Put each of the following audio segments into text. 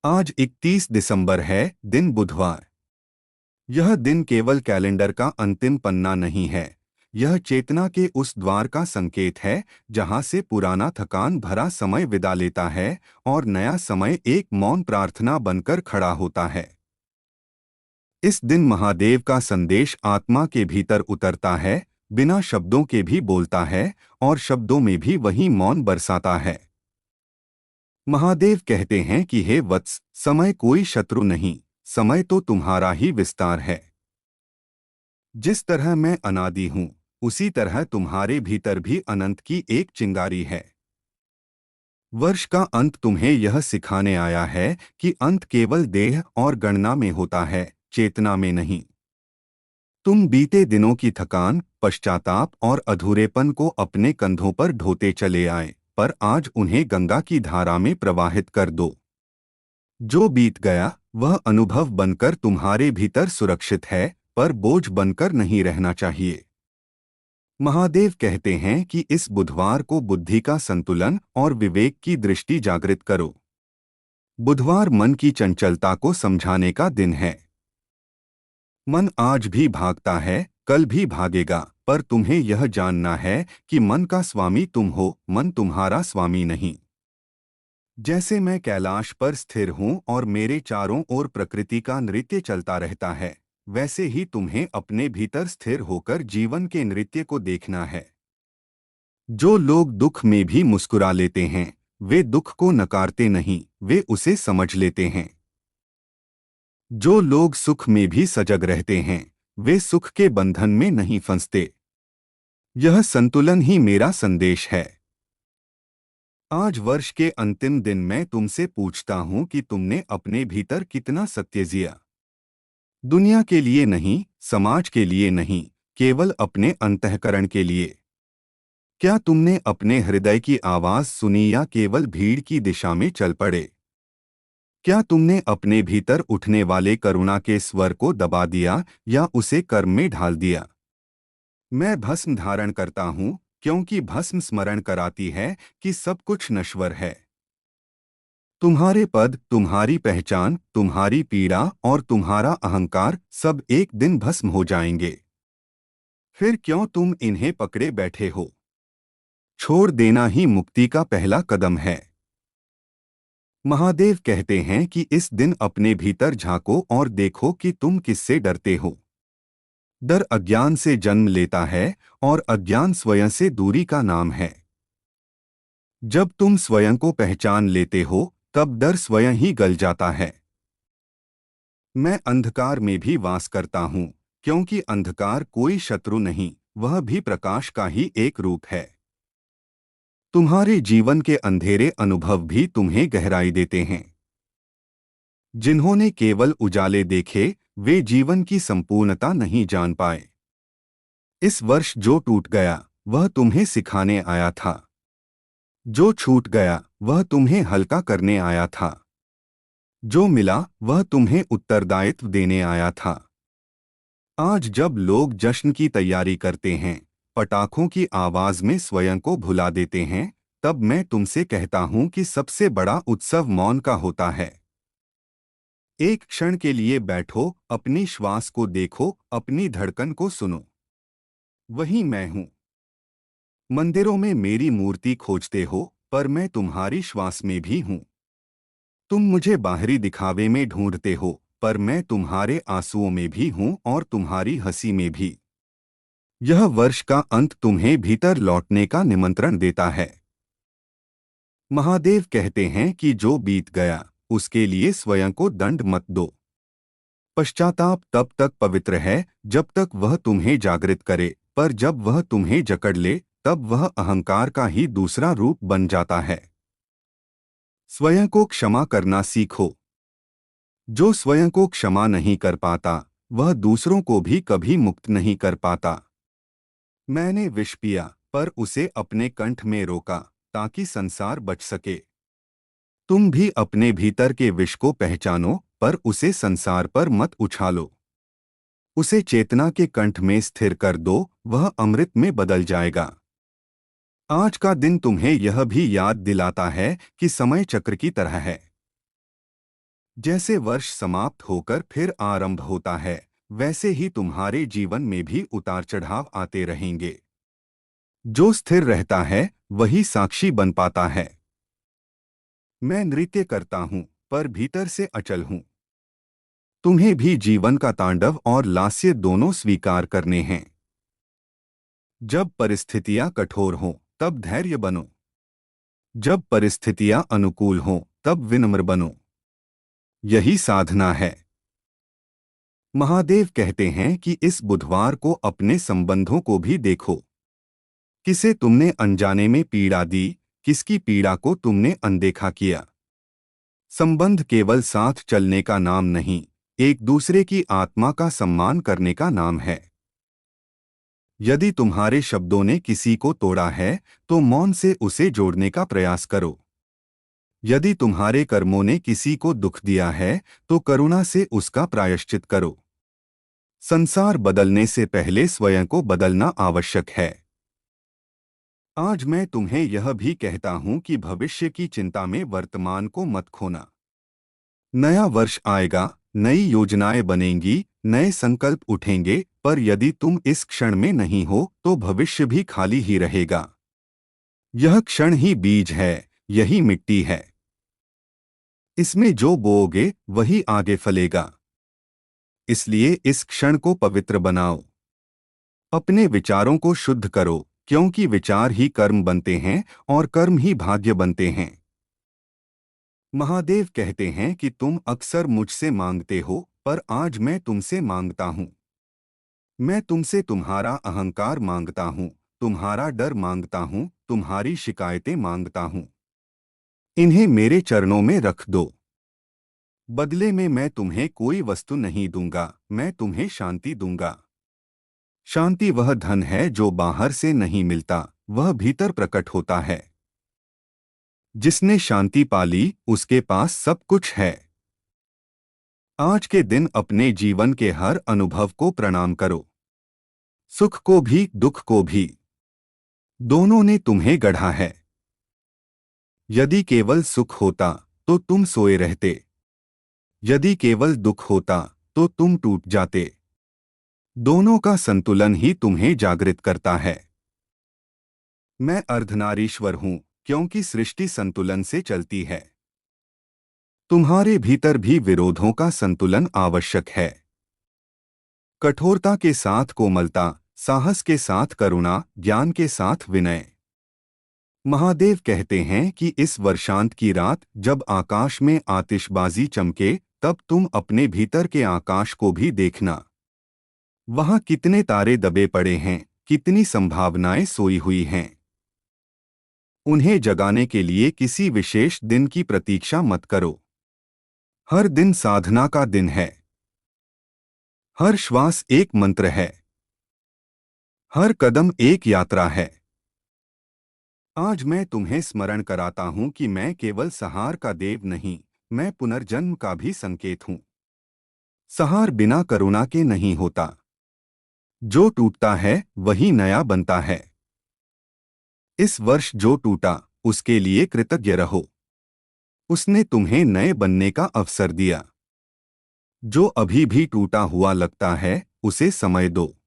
आज 31 दिसंबर है, दिन बुधवार। यह दिन केवल कैलेंडर का अंतिम पन्ना नहीं है। यह चेतना के उस द्वार का संकेत है जहां से पुराना थकान भरा समय विदा लेता है और नया समय एक मौन प्रार्थना बनकर खड़ा होता है। इस दिन महादेव का संदेश आत्मा के भीतर उतरता है, बिना शब्दों के भी बोलता है और शब्दों में भी वही मौन बरसाता है। महादेव कहते हैं कि हे वत्स, समय कोई शत्रु नहीं, समय तो तुम्हारा ही विस्तार है। जिस तरह मैं अनादि हूँ, उसी तरह तुम्हारे भीतर भी अनंत की एक चिंगारी है। वर्ष का अंत तुम्हें यह सिखाने आया है कि अंत केवल देह और गणना में होता है, चेतना में नहीं। तुम बीते दिनों की थकान, पश्चाताप और अधूरेपन को अपने कंधों पर ढोते चले आए, पर आज उन्हें गंगा की धारा में प्रवाहित कर दो। जो बीत गया वह अनुभव बनकर तुम्हारे भीतर सुरक्षित है, पर बोझ बनकर नहीं रहना चाहिए। महादेव कहते हैं कि इस बुधवार को बुद्धि का संतुलन और विवेक की दृष्टि जागृत करो। बुधवार मन की चंचलता को समझाने का दिन है। मन आज भी भागता है, कल भी भागेगा, पर तुम्हें यह जानना है कि मन का स्वामी तुम हो, मन तुम्हारा स्वामी नहीं। जैसे मैं कैलाश पर स्थिर हूँ और मेरे चारों ओर प्रकृति का नृत्य चलता रहता है, वैसे ही तुम्हें अपने भीतर स्थिर होकर जीवन के नृत्य को देखना है। जो लोग दुख में भी मुस्कुरा लेते हैं, वे दुख को नकारते नहीं, वे उसे समझ लेते हैं। जो लोग सुख में भी सजग रहते हैं, वे सुख के बंधन में नहीं फंसते। यह संतुलन ही मेरा संदेश है। आज वर्ष के अंतिम दिन मैं तुमसे पूछता हूं कि तुमने अपने भीतर कितना सत्य जिया। दुनिया के लिए नहीं, समाज के लिए नहीं, केवल अपने अंतःकरण के लिए। क्या तुमने अपने हृदय की आवाज सुनी या केवल भीड़ की दिशा में चल पड़े? क्या तुमने अपने भीतर उठने वाले करुणा के स्वर को दबा दिया या उसे कर्म में ढाल दिया? मैं भस्म धारण करता हूँ, क्योंकि भस्म स्मरण कराती है कि सब कुछ नश्वर है। तुम्हारे पद, तुम्हारी पहचान, तुम्हारी पीड़ा और तुम्हारा अहंकार सब एक दिन भस्म हो जाएंगे। फिर क्यों तुम इन्हें पकड़े बैठे हो? छोड़ देना ही मुक्ति का पहला कदम है। महादेव कहते हैं कि इस दिन अपने भीतर झांको और देखो कि तुम किससे डरते हो। डर अज्ञान से जन्म लेता है और अज्ञान स्वयं से दूरी का नाम है। जब तुम स्वयं को पहचान लेते हो, तब डर स्वयं ही गल जाता है। मैं अंधकार में भी वास करता हूँ, क्योंकि अंधकार कोई शत्रु नहीं, वह भी प्रकाश का ही एक रूप है। तुम्हारे जीवन के अंधेरे अनुभव भी तुम्हें गहराई देते हैं। जिन्होंने केवल उजाले देखे, वे जीवन की संपूर्णता नहीं जान पाए। इस वर्ष जो टूट गया, वह तुम्हें सिखाने आया था। जो छूट गया, वह तुम्हें हल्का करने आया था। जो मिला, वह तुम्हें उत्तरदायित्व देने आया था। आज जब लोग जश्न की तैयारी करते हैं, पटाखों की आवाज में स्वयं को भुला देते हैं, तब मैं तुमसे कहता हूं कि सबसे बड़ा उत्सव मौन का होता है। एक क्षण के लिए बैठो, अपनी श्वास को देखो, अपनी धड़कन को सुनो। वही मैं हूं। मंदिरों में मेरी मूर्ति खोजते हो, पर मैं तुम्हारी श्वास में भी हूं। तुम मुझे बाहरी दिखावे में ढूंढते हो, पर मैं तुम्हारे आंसुओं में भी हूं और तुम्हारी हंसी में भी। यह वर्ष का अंत तुम्हें भीतर लौटने का निमंत्रण देता है। महादेव कहते हैं कि जो बीत गया, उसके लिए स्वयं को दंड मत दो। पश्चाताप तब तक पवित्र है जब तक वह तुम्हें जागृत करे, पर जब वह तुम्हें जकड़ ले, तब वह अहंकार का ही दूसरा रूप बन जाता है। स्वयं को क्षमा करना सीखो। जो स्वयं को क्षमा नहीं कर पाता, वह दूसरों को भी कभी मुक्त नहीं कर पाता। मैंने विष पिया, पर उसे अपने कंठ में रोका, ताकि संसार बच सके। तुम भी अपने भीतर के विष को पहचानो, पर उसे संसार पर मत उछालो। उसे चेतना के कंठ में स्थिर कर दो, वह अमृत में बदल जाएगा। आज का दिन तुम्हें यह भी याद दिलाता है कि समय चक्र की तरह है। जैसे वर्ष समाप्त होकर फिर आरंभ होता है, वैसे ही तुम्हारे जीवन में भी उतार चढ़ाव आते रहेंगे। जो स्थिर रहता है वही साक्षी बन पाता है। मैं नृत्य करता हूँ, पर भीतर से अचल हूँ। तुम्हें भी जीवन का तांडव और लास्य दोनों स्वीकार करने हैं। जब परिस्थितियां कठोर हों, तब धैर्य बनो। जब परिस्थितियां अनुकूल हों, तब विनम्र बनो। यही साधना है। महादेव कहते हैं कि इस बुधवार को अपने संबंधों को भी देखो। किसे तुमने अनजाने में पीड़ा दी, किसकी पीड़ा को तुमने अनदेखा किया। संबंध केवल साथ चलने का नाम नहीं, एक दूसरे की आत्मा का सम्मान करने का नाम है। यदि तुम्हारे शब्दों ने किसी को तोड़ा है, तो मौन से उसे जोड़ने का प्रयास करो। यदि तुम्हारे कर्मों ने किसी को दुख दिया है, तो करुणा से उसका प्रायश्चित करो। संसार बदलने से पहले स्वयं को बदलना आवश्यक है। आज मैं तुम्हें यह भी कहता हूं कि भविष्य की चिंता में वर्तमान को मत खोना। नया वर्ष आएगा, नई योजनाएं बनेंगी, नए संकल्प उठेंगे, पर यदि तुम इस क्षण में नहीं हो तो भविष्य भी खाली ही रहेगा। यह क्षण ही बीज है, यही मिट्टी है। इसमें जो बोओगे वही आगे फलेगा। इसलिए इस क्षण को पवित्र बनाओ। अपने विचारों को शुद्ध करो, क्योंकि विचार ही कर्म बनते हैं और कर्म ही भाग्य बनते हैं। महादेव कहते हैं कि तुम अक्सर मुझसे मांगते हो, पर आज मैं तुमसे मांगता हूँ। मैं तुमसे तुम्हारा अहंकार मांगता हूँ, तुम्हारा डर मांगता हूँ, तुम्हारी शिकायतें मांगता हूँ। इन्हें मेरे चरणों में रख दो। बदले में मैं तुम्हें कोई वस्तु नहीं दूंगा, मैं तुम्हें शांति दूंगा। शांति वह धन है जो बाहर से नहीं मिलता, वह भीतर प्रकट होता है। जिसने शांति पाली, उसके पास सब कुछ है। आज के दिन अपने जीवन के हर अनुभव को प्रणाम करो। सुख को भी, दुख को भी। दोनों ने तुम्हें गढ़ा है। यदि केवल सुख होता तो तुम सोए रहते। यदि केवल दुख होता तो तुम टूट जाते। दोनों का संतुलन ही तुम्हें जागृत करता है। मैं अर्धनारीश्वर हूं, क्योंकि सृष्टि संतुलन से चलती है। तुम्हारे भीतर भी विरोधों का संतुलन आवश्यक है। कठोरता के साथ कोमलता, साहस के साथ करुणा, ज्ञान के साथ विनय। महादेव कहते हैं कि इस वर्षांत की रात जब आकाश में आतिशबाजी चमके, तब तुम अपने भीतर के आकाश को भी देखना। वहां कितने तारे दबे पड़े हैं, कितनी संभावनाएं सोई हुई हैं। उन्हें जगाने के लिए किसी विशेष दिन की प्रतीक्षा मत करो। हर दिन साधना का दिन है। हर श्वास एक मंत्र है। हर कदम एक यात्रा है। आज मैं तुम्हें स्मरण कराता हूं कि मैं केवल संहार का देव नहीं, मैं पुनर्जन्म का भी संकेत हूं। संहार बिना करुणा के नहीं होता। जो टूटता है वही नया बनता है। इस वर्ष जो टूटा, उसके लिए कृतज्ञ रहो। उसने तुम्हें नए बनने का अवसर दिया। जो अभी भी टूटा हुआ लगता है, उसे समय दो।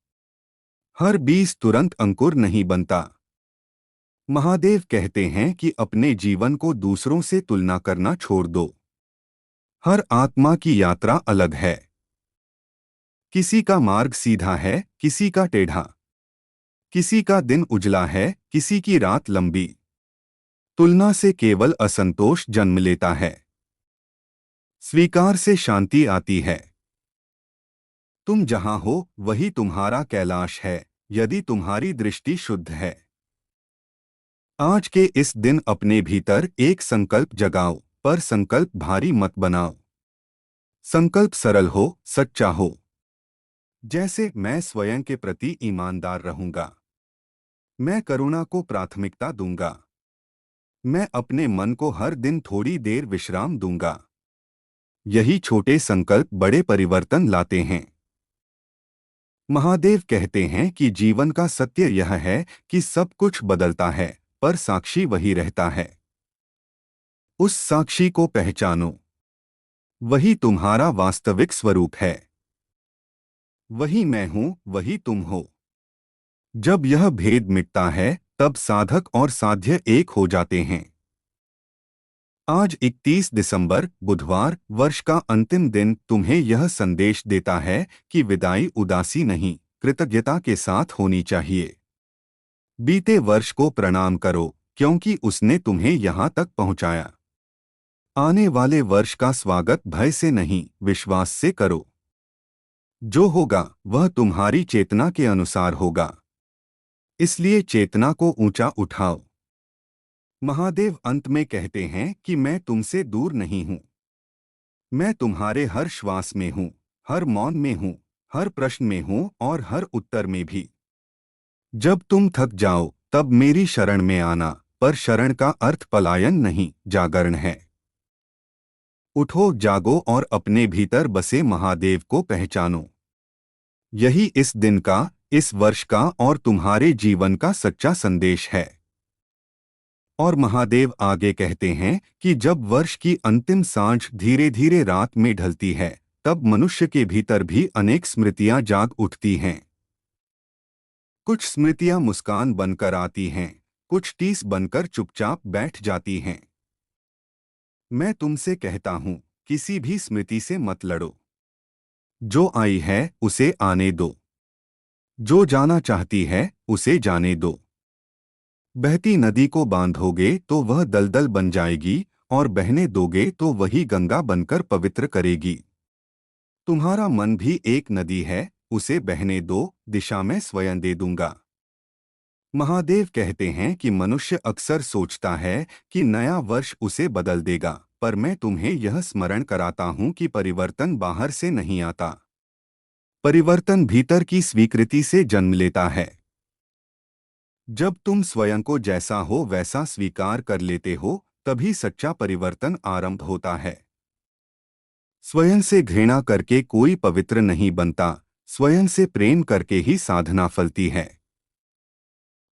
हर बीज तुरंत अंकुर नहीं बनता। महादेव कहते हैं कि अपने जीवन को दूसरों से तुलना करना छोड़ दो। हर आत्मा की यात्रा अलग है। किसी का मार्ग सीधा है, किसी का टेढ़ा। किसी का दिन उजला है, किसी की रात लंबी। तुलना से केवल असंतोष जन्म लेता है। स्वीकार से शांति आती है। तुम जहां हो वही तुम्हारा कैलाश है, यदि तुम्हारी दृष्टि शुद्ध है। आज के इस दिन अपने भीतर एक संकल्प जगाओ, पर संकल्प भारी मत बनाओ। संकल्प सरल हो, सच्चा हो। जैसे मैं स्वयं के प्रति ईमानदार रहूंगा। मैं करुणा को प्राथमिकता दूंगा। मैं अपने मन को हर दिन थोड़ी देर विश्राम दूंगा। यही छोटे संकल्प बड़े परिवर्तन लाते हैं। महादेव कहते हैं कि जीवन का सत्य यह है कि सब कुछ बदलता है, पर साक्षी वही रहता है। उस साक्षी को पहचानो। वही तुम्हारा वास्तविक स्वरूप है। वही मैं हूं, वही तुम हो। जब यह भेद मिटता है तब साधक और साध्य एक हो जाते हैं। आज 31 दिसंबर बुधवार वर्ष का अंतिम दिन तुम्हें यह संदेश देता है कि विदाई उदासी नहीं, कृतज्ञता के साथ होनी चाहिए। बीते वर्ष को प्रणाम करो क्योंकि उसने तुम्हें यहाँ तक पहुँचाया। आने वाले वर्ष का स्वागत भय से नहीं, विश्वास से करो। जो होगा वह तुम्हारी चेतना के अनुसार होगा, इसलिए चेतना को ऊंचा उठाओ। महादेव अंत में कहते हैं कि मैं तुमसे दूर नहीं हूं। मैं तुम्हारे हर श्वास में हूं, हर मौन में हूं, हर प्रश्न में हूं और हर उत्तर में भी। जब तुम थक जाओ तब मेरी शरण में आना, पर शरण का अर्थ पलायन नहीं, जागरण है। उठो, जागो और अपने भीतर बसे महादेव को पहचानो। यही इस दिन का, इस वर्ष का और तुम्हारे जीवन का सच्चा संदेश है। और महादेव आगे कहते हैं कि जब वर्ष की अंतिम सांझ धीरे धीरे रात में ढलती है तब मनुष्य के भीतर भी अनेक स्मृतियां जाग उठती हैं। कुछ स्मृतियां मुस्कान बनकर आती हैं, कुछ टीस बनकर चुपचाप बैठ जाती हैं। मैं तुमसे कहता हूं, किसी भी स्मृति से मत लड़ो। जो आई है उसे आने दो। जो जाना चाहती है उसे जाने दो। बहती नदी को बांधोगे तो वह दलदल बन जाएगी, और बहने दोगे तो वही गंगा बनकर पवित्र करेगी। तुम्हारा मन भी एक नदी है, उसे बहने दो, दिशा में स्वयं दे दूंगा। महादेव कहते हैं कि मनुष्य अक्सर सोचता है कि नया वर्ष उसे बदल देगा, पर मैं तुम्हें यह स्मरण कराता हूं कि परिवर्तन बाहर से नहीं आता। परिवर्तन भीतर की स्वीकृति से जन्म लेता है। जब तुम स्वयं को जैसा हो वैसा स्वीकार कर लेते हो, तभी सच्चा परिवर्तन आरंभ होता है। स्वयं से घृणा करके कोई पवित्र नहीं बनता, स्वयं से प्रेम करके ही साधना फलती है।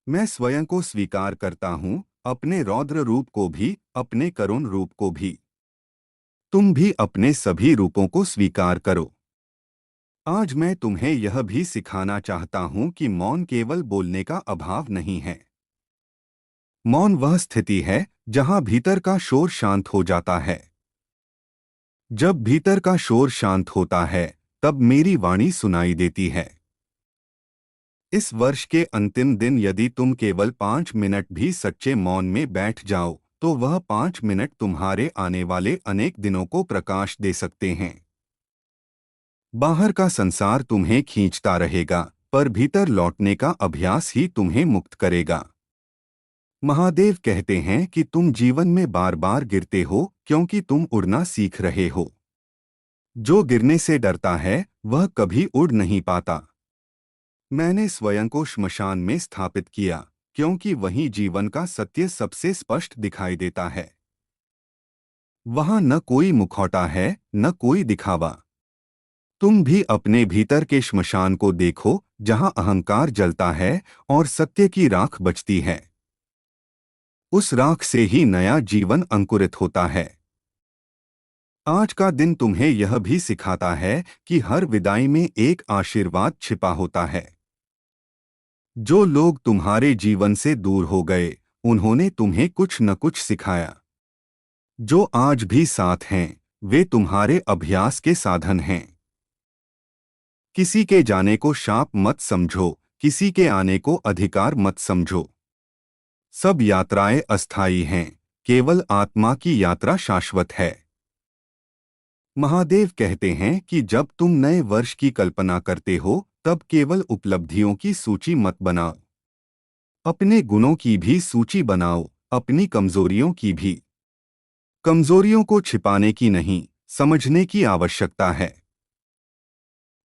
मैं स्वयं को स्वीकार करता हूँ, अपने रौद्र रूप को भी, अपने करुण रूप को भी। तुम भी अपने सभी रूपों को स्वीकार करो। आज मैं तुम्हें यह भी सिखाना चाहता हूँ कि मौन केवल बोलने का अभाव नहीं है। मौन वह स्थिति है जहाँ भीतर का शोर शांत हो जाता है। जब भीतर का शोर शांत होता है तब मेरी वाणी सुनाई देती है। इस वर्ष के अंतिम दिन यदि तुम केवल 5 मिनट भी सच्चे मौन में बैठ जाओ तो वह 5 मिनट तुम्हारे आने वाले अनेक दिनों को प्रकाश दे सकते हैं। बाहर का संसार तुम्हें खींचता रहेगा, पर भीतर लौटने का अभ्यास ही तुम्हें मुक्त करेगा। महादेव कहते हैं कि तुम जीवन में बार बार गिरते हो क्योंकि तुम उड़ना सीख रहे हो। जो गिरने से डरता है वह कभी उड़ नहीं पाता। मैंने स्वयं को श्मशान में स्थापित किया क्योंकि वहीं जीवन का सत्य सबसे स्पष्ट दिखाई देता है। वहां न कोई मुखौटा है, न कोई दिखावा। तुम भी अपने भीतर के श्मशान को देखो, जहां अहंकार जलता है और सत्य की राख बचती है। उस राख से ही नया जीवन अंकुरित होता है। आज का दिन तुम्हें यह भी सिखाता है कि हर विदाई में एक आशीर्वाद छिपा होता है। जो लोग तुम्हारे जीवन से दूर हो गए, उन्होंने तुम्हें कुछ न कुछ सिखाया। जो आज भी साथ हैं, वे तुम्हारे अभ्यास के साधन हैं। किसी के जाने को शाप मत समझो, किसी के आने को अधिकार मत समझो। सब यात्राएं अस्थायी हैं, केवल आत्मा की यात्रा शाश्वत है। महादेव कहते हैं कि जब तुम नए वर्ष की कल्पना करते हो तब केवल उपलब्धियों की सूची मत बनाओ। अपने गुणों की भी सूची बनाओ, अपनी कमजोरियों की भी। कमजोरियों को छिपाने की नहीं, समझने की आवश्यकता है।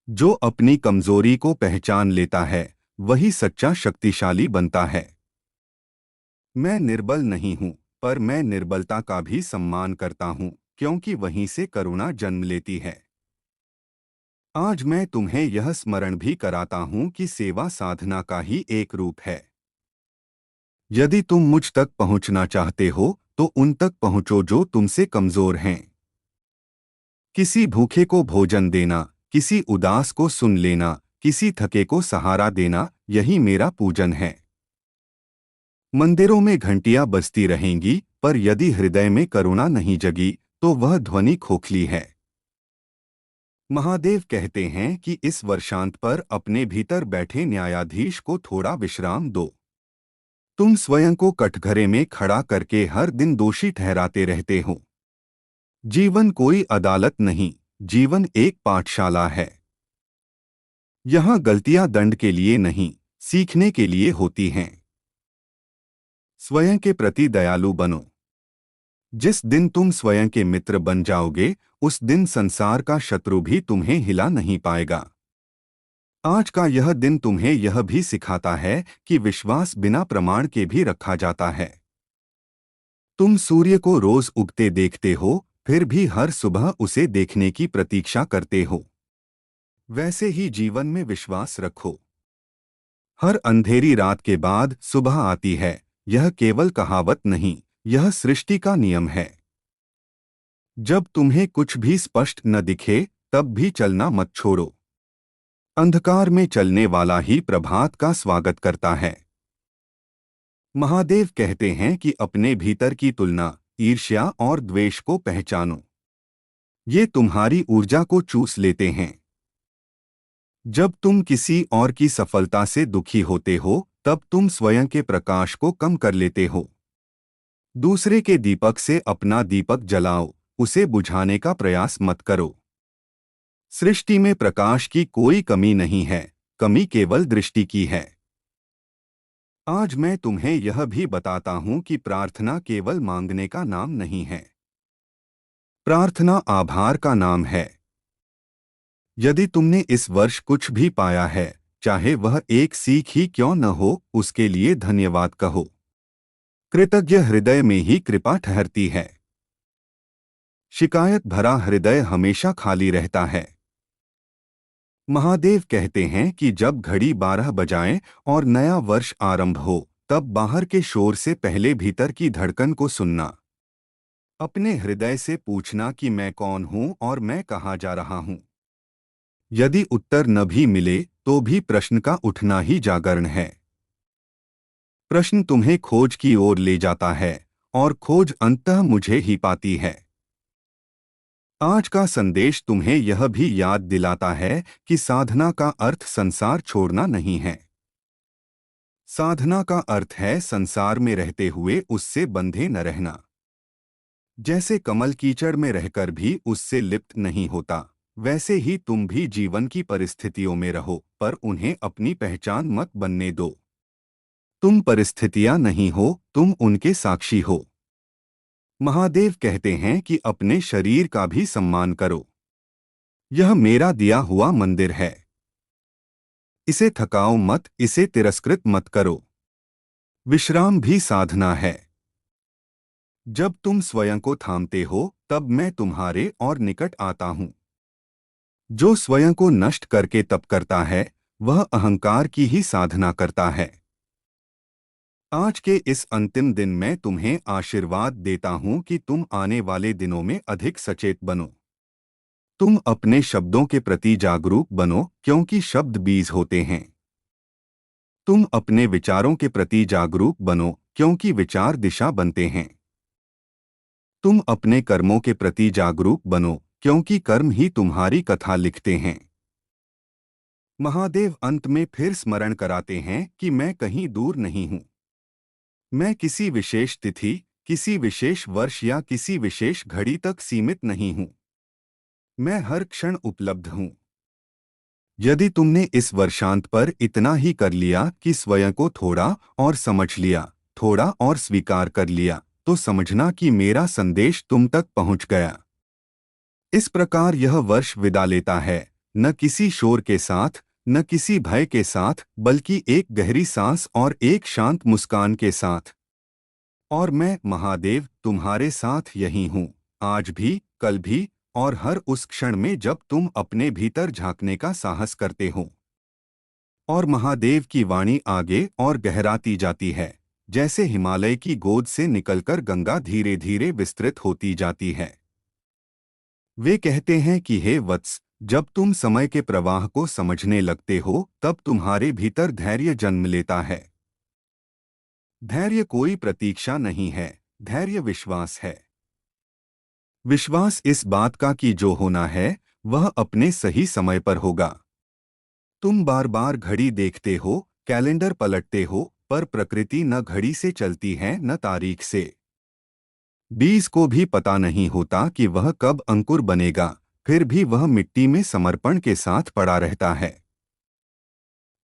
जो अपनी कमजोरी को पहचान लेता है वही सच्चा शक्तिशाली बनता है। मैं निर्बल नहीं हूं, पर मैं निर्बलता का भी सम्मान करता हूं क्योंकि वहीं से करुणा जन्म लेती है। आज मैं तुम्हें यह स्मरण भी कराता हूं कि सेवा साधना का ही एक रूप है। यदि तुम मुझ तक पहुंचना चाहते हो तो उन तक पहुंचो जो तुमसे कमजोर हैं। किसी भूखे को भोजन देना, किसी उदास को सुन लेना, किसी थके को सहारा देना, यही मेरा पूजन है। मंदिरों में घंटियां बजती रहेंगी, पर यदि हृदय में करुणा नहीं जगी तो वह ध्वनि खोखली है। महादेव कहते हैं कि इस वर्षांत पर अपने भीतर बैठे न्यायाधीश को थोड़ा विश्राम दो। तुम स्वयं को कटघरे में खड़ा करके हर दिन दोषी ठहराते रहते हो। जीवन कोई अदालत नहीं, जीवन एक पाठशाला है। यहाँ गलतियां दंड के लिए नहीं, सीखने के लिए होती हैं। स्वयं के प्रति दयालु बनो। जिस दिन तुम स्वयं के मित्र बन जाओगे, उस दिन संसार का शत्रु भी तुम्हें हिला नहीं पाएगा। आज का यह दिन तुम्हें यह भी सिखाता है कि विश्वास बिना प्रमाण के भी रखा जाता है। तुम सूर्य को रोज उगते देखते हो, फिर भी हर सुबह उसे देखने की प्रतीक्षा करते हो। वैसे ही जीवन में विश्वास रखो। हर अंधेरी रात के बाद सुबह आती है, यह केवल कहावत नहीं, यह सृष्टि का नियम है। जब तुम्हें कुछ भी स्पष्ट न दिखे, तब भी चलना मत छोड़ो। अंधकार में चलने वाला ही प्रभात का स्वागत करता है। महादेव कहते हैं कि अपने भीतर की तुलना, ईर्ष्या और द्वेष को पहचानो। ये तुम्हारी ऊर्जा को चूस लेते हैं। जब तुम किसी और की सफलता से दुखी होते हो, तब तुम स्वयं के प्रकाश को कम कर लेते हो। दूसरे के दीपक से अपना दीपक जलाओ, उसे बुझाने का प्रयास मत करो। सृष्टि में प्रकाश की कोई कमी नहीं है, कमी केवल दृष्टि की है। आज मैं तुम्हें यह भी बताता हूं कि प्रार्थना केवल मांगने का नाम नहीं है। प्रार्थना आभार का नाम है। यदि तुमने इस वर्ष कुछ भी पाया है, चाहे वह एक सीख ही क्यों न हो, उसके लिए धन्यवाद कहो। कृतज्ञ हृदय में ही कृपा ठहरती है। शिकायत भरा हृदय हमेशा खाली रहता है। महादेव कहते हैं कि जब घड़ी 12 बजाए और नया वर्ष आरंभ हो, तब बाहर के शोर से पहले भीतर की धड़कन को सुनना। अपने हृदय से पूछना कि मैं कौन हूं और मैं कहां जा रहा हूं। यदि उत्तर न भी मिले तो भी प्रश्न का उठना ही जागरण है। प्रश्न तुम्हें खोज की ओर ले जाता है और खोज अंततः मुझे ही पाती है। आज का संदेश तुम्हें यह भी याद दिलाता है कि साधना का अर्थ संसार छोड़ना नहीं है। साधना का अर्थ है संसार में रहते हुए उससे बंधे न रहना। जैसे कमल कीचड़ में रहकर भी उससे लिप्त नहीं होता, वैसे ही तुम भी जीवन की परिस्थितियों में रहो, पर उन्हें अपनी पहचान मत बनने दो। तुम परिस्थितियां नहीं हो, तुम उनके साक्षी हो। महादेव कहते हैं कि अपने शरीर का भी सम्मान करो। यह मेरा दिया हुआ मंदिर है। इसे थकाओ मत, इसे तिरस्कृत मत करो। विश्राम भी साधना है। जब तुम स्वयं को थामते हो, तब मैं तुम्हारे और निकट आता हूं। जो स्वयं को नष्ट करके तप करता है, वह अहंकार की ही साधना करता है। आज के इस अंतिम दिन मैं तुम्हें आशीर्वाद देता हूं कि तुम आने वाले दिनों में अधिक सचेत बनो। तुम अपने शब्दों के प्रति जागरूक बनो, क्योंकि शब्द बीज होते हैं। तुम अपने विचारों के प्रति जागरूक बनो, क्योंकि विचार दिशा बनते हैं। तुम अपने कर्मों के प्रति जागरूक बनो, क्योंकि कर्म ही तुम्हारी कथा लिखते हैं। महादेव अंत में फिर स्मरण कराते हैं कि मैं कहीं दूर नहीं हूं। मैं किसी विशेष तिथि, किसी विशेष वर्ष या किसी विशेष घड़ी तक सीमित नहीं हूं। मैं हर क्षण उपलब्ध हूं। यदि तुमने इस वर्षांत पर इतना ही कर लिया कि स्वयं को थोड़ा और समझ लिया, थोड़ा और स्वीकार कर लिया, तो समझना कि मेरा संदेश तुम तक पहुंच गया। इस प्रकार यह वर्ष विदा लेता है, न किसी शोर के साथ, न किसी भय के साथ, बल्कि एक गहरी सांस और एक शांत मुस्कान के साथ। और मैं महादेव तुम्हारे साथ यही हूँ, आज भी, कल भी और हर उस क्षण में जब तुम अपने भीतर झांकने का साहस करते हो। और महादेव की वाणी आगे और गहराती जाती है, जैसे हिमालय की गोद से निकलकर गंगा धीरे धीरे विस्तृत होती जाती है। वे कहते हैं कि हे वत्स, जब तुम समय के प्रवाह को समझने लगते हो तब तुम्हारे भीतर धैर्य जन्म लेता है। धैर्य कोई प्रतीक्षा नहीं है, धैर्य विश्वास है। विश्वास इस बात का कि जो होना है वह अपने सही समय पर होगा। तुम बार बार घड़ी देखते हो, कैलेंडर पलटते हो, पर प्रकृति न घड़ी से चलती है न तारीख से। बीज को भी पता नहीं होता कि वह कब अंकुर बनेगा, फिर भी वह मिट्टी में समर्पण के साथ पड़ा रहता है।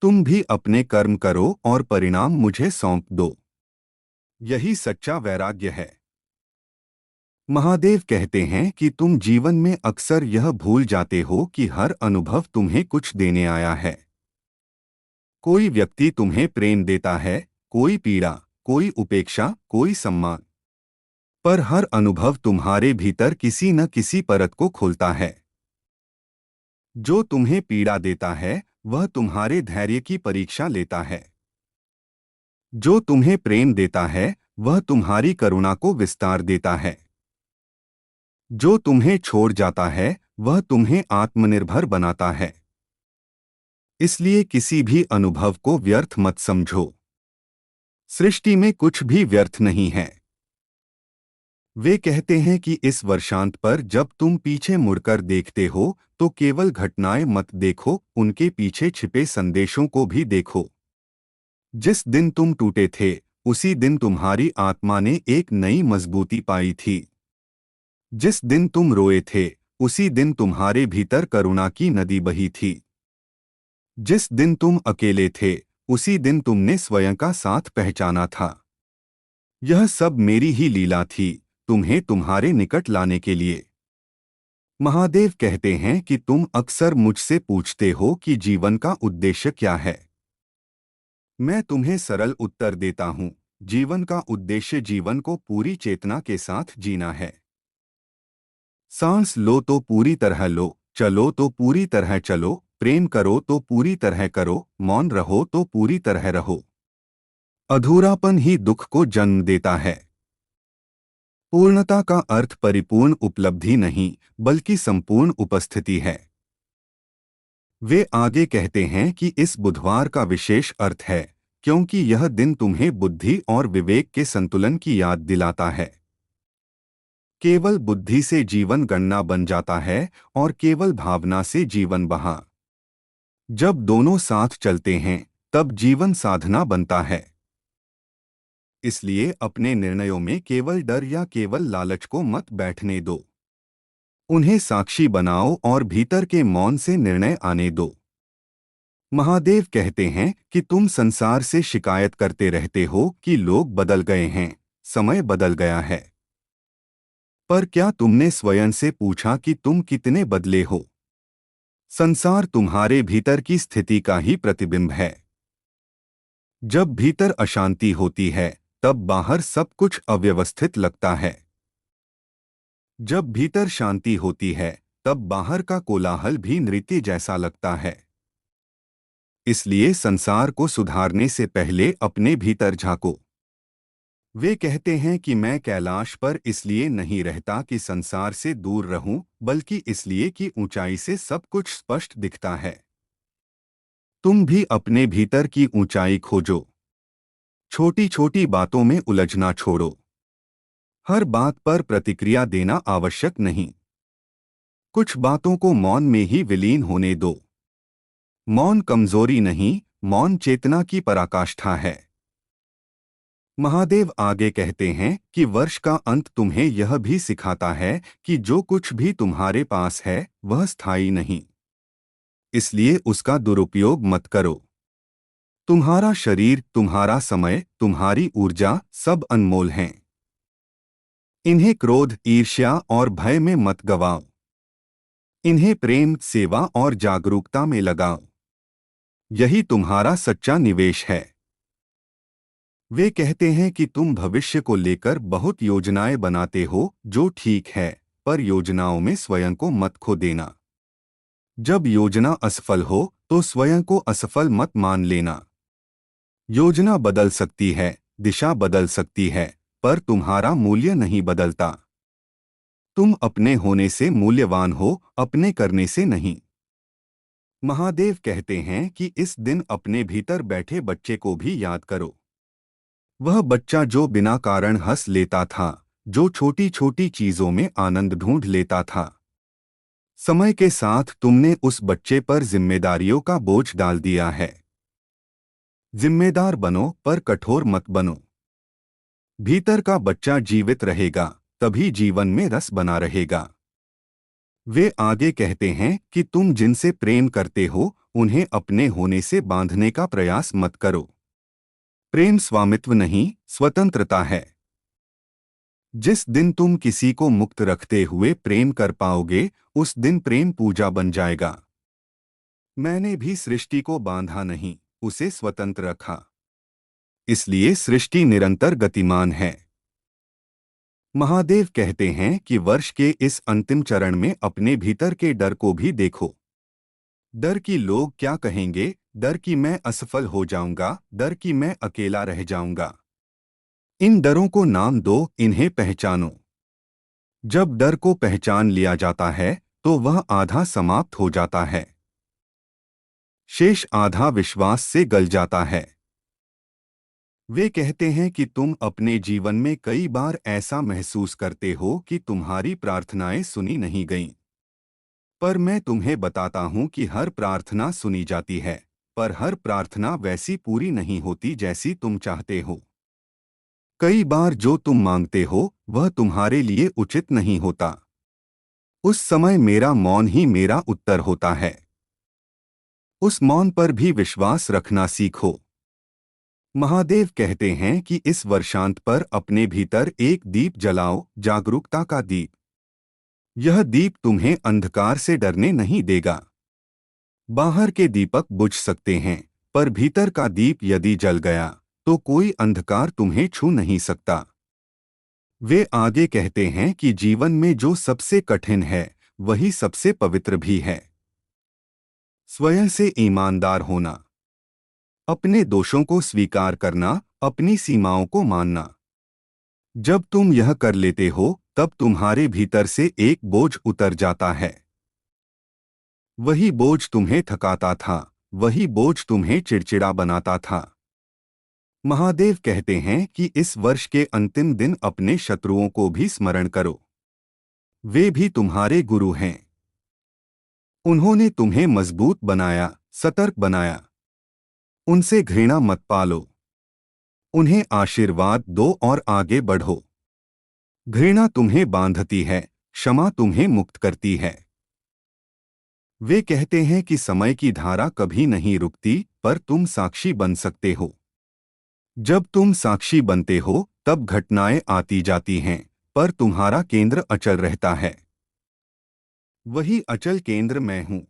तुम भी अपने कर्म करो और परिणाम मुझे सौंप दो। यही सच्चा वैराग्य है। महादेव कहते हैं कि तुम जीवन में अक्सर यह भूल जाते हो कि हर अनुभव तुम्हें कुछ देने आया है। कोई व्यक्ति तुम्हें प्रेम देता है, कोई पीड़ा, कोई उपेक्षा, कोई सम्मान। पर हर अनुभव तुम्हारे भीतर किसी न किसी परत को खोलता है। जो तुम्हें पीड़ा देता है वह तुम्हारे धैर्य की परीक्षा लेता है। जो तुम्हें प्रेम देता है वह तुम्हारी करुणा को विस्तार देता है। जो तुम्हें छोड़ जाता है वह तुम्हें आत्मनिर्भर बनाता है। इसलिए किसी भी अनुभव को व्यर्थ मत समझो। सृष्टि में कुछ भी व्यर्थ नहीं है। वे कहते हैं कि इस वर्षांत पर जब तुम पीछे मुड़कर देखते हो तो केवल घटनाएं मत देखो, उनके पीछे छिपे संदेशों को भी देखो। जिस दिन तुम टूटे थे उसी दिन तुम्हारी आत्मा ने एक नई मजबूती पाई थी। जिस दिन तुम रोए थे उसी दिन तुम्हारे भीतर करुणा की नदी बही थी। जिस दिन तुम अकेले थे उसी दिन तुमने स्वयं का साथ पहचाना था। यह सब मेरी ही लीला थी, तुम्हें तुम्हारे निकट लाने के लिए। महादेव कहते हैं कि तुम अक्सर मुझसे पूछते हो कि जीवन का उद्देश्य क्या है। मैं तुम्हें सरल उत्तर देता हूँ, जीवन का उद्देश्य जीवन को पूरी चेतना के साथ जीना है। सांस लो तो पूरी तरह लो, चलो तो पूरी तरह चलो, प्रेम करो तो पूरी तरह करो, मौन रहो तो पूरी तरह रहो। अधूरापन ही दुख को जन्म देता है। पूर्णता का अर्थ परिपूर्ण उपलब्धि नहीं बल्कि संपूर्ण उपस्थिति है। वे आगे कहते हैं कि इस बुधवार का विशेष अर्थ है क्योंकि यह दिन तुम्हें बुद्धि और विवेक के संतुलन की याद दिलाता है। केवल बुद्धि से जीवन गणना बन जाता है और केवल भावना से जीवन बहा। जब दोनों साथ चलते हैं तब जीवन साधना बनता है। इसलिए अपने निर्णयों में केवल डर या केवल लालच को मत बैठने दो। उन्हें साक्षी बनाओ और भीतर के मौन से निर्णय आने दो। महादेव कहते हैं कि तुम संसार से शिकायत करते रहते हो कि लोग बदल गए हैं, समय बदल गया है। पर क्या तुमने स्वयं से पूछा कि तुम कितने बदले हो? संसार तुम्हारे भीतर की स्थिति का ही प्रतिबिंब है। जब भीतर अशांति होती है तब बाहर सब कुछ अव्यवस्थित लगता है। जब भीतर शांति होती है तब बाहर का कोलाहल भी नृत्य जैसा लगता है। इसलिए संसार को सुधारने से पहले अपने भीतर झांको। वे कहते हैं कि मैं कैलाश पर इसलिए नहीं रहता कि संसार से दूर रहूं, बल्कि इसलिए कि ऊंचाई से सब कुछ स्पष्ट दिखता है। तुम भी अपने भीतर की ऊंचाई खोजो। छोटी छोटी बातों में उलझना छोड़ो। हर बात पर प्रतिक्रिया देना आवश्यक नहीं। कुछ बातों को मौन में ही विलीन होने दो। मौन कमजोरी नहीं, मौन चेतना की पराकाष्ठा है। महादेव आगे कहते हैं कि वर्ष का अंत तुम्हें यह भी सिखाता है कि जो कुछ भी तुम्हारे पास है वह स्थायी नहीं। इसलिए उसका दुरुपयोग मत करो। तुम्हारा शरीर, तुम्हारा समय, तुम्हारी ऊर्जा सब अनमोल हैं। इन्हें क्रोध, ईर्ष्या और भय में मत गवाओ। इन्हें प्रेम, सेवा और जागरूकता में लगाओ। यही तुम्हारा सच्चा निवेश है। वे कहते हैं कि तुम भविष्य को लेकर बहुत योजनाएं बनाते हो जो ठीक है, पर योजनाओं में स्वयं को मत खो देना। जब योजना असफल हो तो स्वयं को असफल मत मान लेना। योजना बदल सकती है, दिशा बदल सकती है, पर तुम्हारा मूल्य नहीं बदलता। तुम अपने होने से मूल्यवान हो, अपने करने से नहीं। महादेव कहते हैं कि इस दिन अपने भीतर बैठे बच्चे को भी याद करो। वह बच्चा जो बिना कारण हंस लेता था, जो छोटी छोटी चीजों में आनंद ढूंढ लेता था। समय के साथ तुमने उस बच्चे पर जिम्मेदारियों का बोझ डाल दिया है। जिम्मेदार बनो पर कठोर मत बनो। भीतर का बच्चा जीवित रहेगा, तभी जीवन में रस बना रहेगा। वे आगे कहते हैं कि तुम जिनसे प्रेम करते हो, उन्हें अपने होने से बांधने का प्रयास मत करो। प्रेम स्वामित्व नहीं, स्वतंत्रता है। जिस दिन तुम किसी को मुक्त रखते हुए प्रेम कर पाओगे, उस दिन प्रेम पूजा बन जाएगा। मैंने भी सृष्टि को बांधा नहीं, उसे स्वतंत्र रखा। इसलिए सृष्टि निरंतर गतिमान है। महादेव कहते हैं कि वर्ष के इस अंतिम चरण में अपने भीतर के डर को भी देखो। डर कि लोग क्या कहेंगे, डर कि मैं असफल हो जाऊंगा, डर कि मैं अकेला रह जाऊंगा। इन डरों को नाम दो, इन्हें पहचानो। जब डर को पहचान लिया जाता है तो वह आधा समाप्त हो जाता है। शेष आधा विश्वास से गल जाता है। वे कहते हैं कि तुम अपने जीवन में कई बार ऐसा महसूस करते हो कि तुम्हारी प्रार्थनाएं सुनी नहीं गईं। पर मैं तुम्हें बताता हूं कि हर प्रार्थना सुनी जाती है, पर हर प्रार्थना वैसी पूरी नहीं होती जैसी तुम चाहते हो। कई बार जो तुम मांगते हो वह तुम्हारे लिए उचित नहीं होता। उस समय मेरा मौन ही मेरा उत्तर होता है। उस मौन पर भी विश्वास रखना सीखो। महादेव कहते हैं कि इस वर्षांत पर अपने भीतर एक दीप जलाओ, जागरूकता का दीप। यह दीप तुम्हें अंधकार से डरने नहीं देगा। बाहर के दीपक बुझ सकते हैं, पर भीतर का दीप यदि जल गया तो कोई अंधकार तुम्हें छू नहीं सकता। वे आगे कहते हैं कि जीवन में जो सबसे कठिन है वही सबसे पवित्र भी है। स्वयं से ईमानदार होना, अपने दोषों को स्वीकार करना, अपनी सीमाओं को मानना। जब तुम यह कर लेते हो तब तुम्हारे भीतर से एक बोझ उतर जाता है। वही बोझ तुम्हें थकाता था, वही बोझ तुम्हें चिड़चिड़ा बनाता था। महादेव कहते हैं कि इस वर्ष के अंतिम दिन अपने शत्रुओं को भी स्मरण करो। वे भी तुम्हारे गुरु हैं। उन्होंने तुम्हें मजबूत बनाया, सतर्क बनाया। उनसे घृणा मत पालो। उन्हें आशीर्वाद दो और आगे बढ़ो। घृणा तुम्हें बांधती है, क्षमा तुम्हें मुक्त करती है। वे कहते हैं कि समय की धारा कभी नहीं रुकती, पर तुम साक्षी बन सकते हो। जब तुम साक्षी बनते हो तब घटनाएं आती जाती हैं, पर तुम्हारा केंद्र अचल रहता है। वही अचल केंद्र मैं हूं।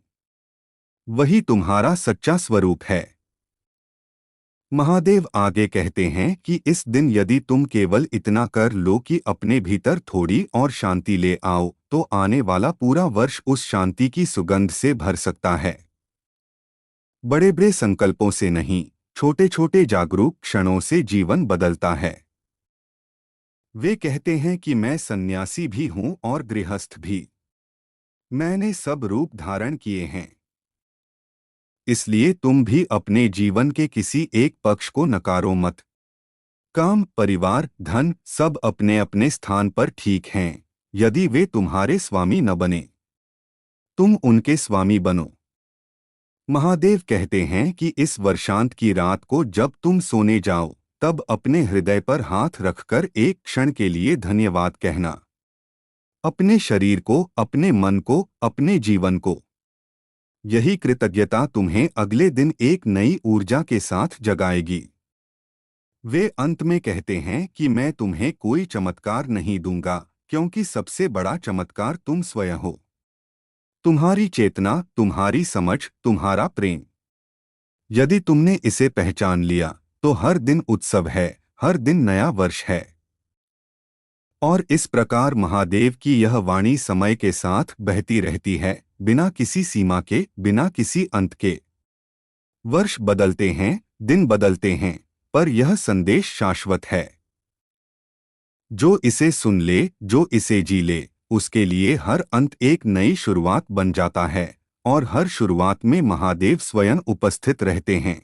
वही तुम्हारा सच्चा स्वरूप है। महादेव आगे कहते हैं कि इस दिन यदि तुम केवल इतना कर लो कि अपने भीतर थोड़ी और शांति ले आओ, तो आने वाला पूरा वर्ष उस शांति की सुगंध से भर सकता है। बड़े बड़े संकल्पों से नहीं, छोटे छोटे जागरूक क्षणों से जीवन बदलता है। वे कहते हैं कि मैं सन्यासी भी हूं और गृहस्थ भी। मैंने सब रूप धारण किए हैं। इसलिए तुम भी अपने जीवन के किसी एक पक्ष को नकारो मत। काम, परिवार, धन सब अपने अपने स्थान पर ठीक हैं, यदि वे तुम्हारे स्वामी न बने। तुम उनके स्वामी बनो। महादेव कहते हैं कि इस वर्षांत की रात को जब तुम सोने जाओ तब अपने हृदय पर हाथ रखकर एक क्षण के लिए धन्यवाद कहना। अपने शरीर को, अपने मन को, अपने जीवन को। यही कृतज्ञता तुम्हें अगले दिन एक नई ऊर्जा के साथ जगाएगी। वे अंत में कहते हैं कि मैं तुम्हें कोई चमत्कार नहीं दूंगा, क्योंकि सबसे बड़ा चमत्कार तुम स्वयं हो। तुम्हारी चेतना, तुम्हारी समझ, तुम्हारा प्रेम। यदि तुमने इसे पहचान लिया तो हर दिन उत्सव है, हर दिन नया वर्ष है। और इस प्रकार महादेव की यह वाणी समय के साथ बहती रहती है, बिना किसी सीमा के, बिना किसी अंत के। वर्ष बदलते हैं, दिन बदलते हैं, पर यह संदेश शाश्वत है। जो इसे सुन ले, जो इसे जी ले, उसके लिए हर अंत एक नई शुरुआत बन जाता है और हर शुरुआत में महादेव स्वयं उपस्थित रहते हैं।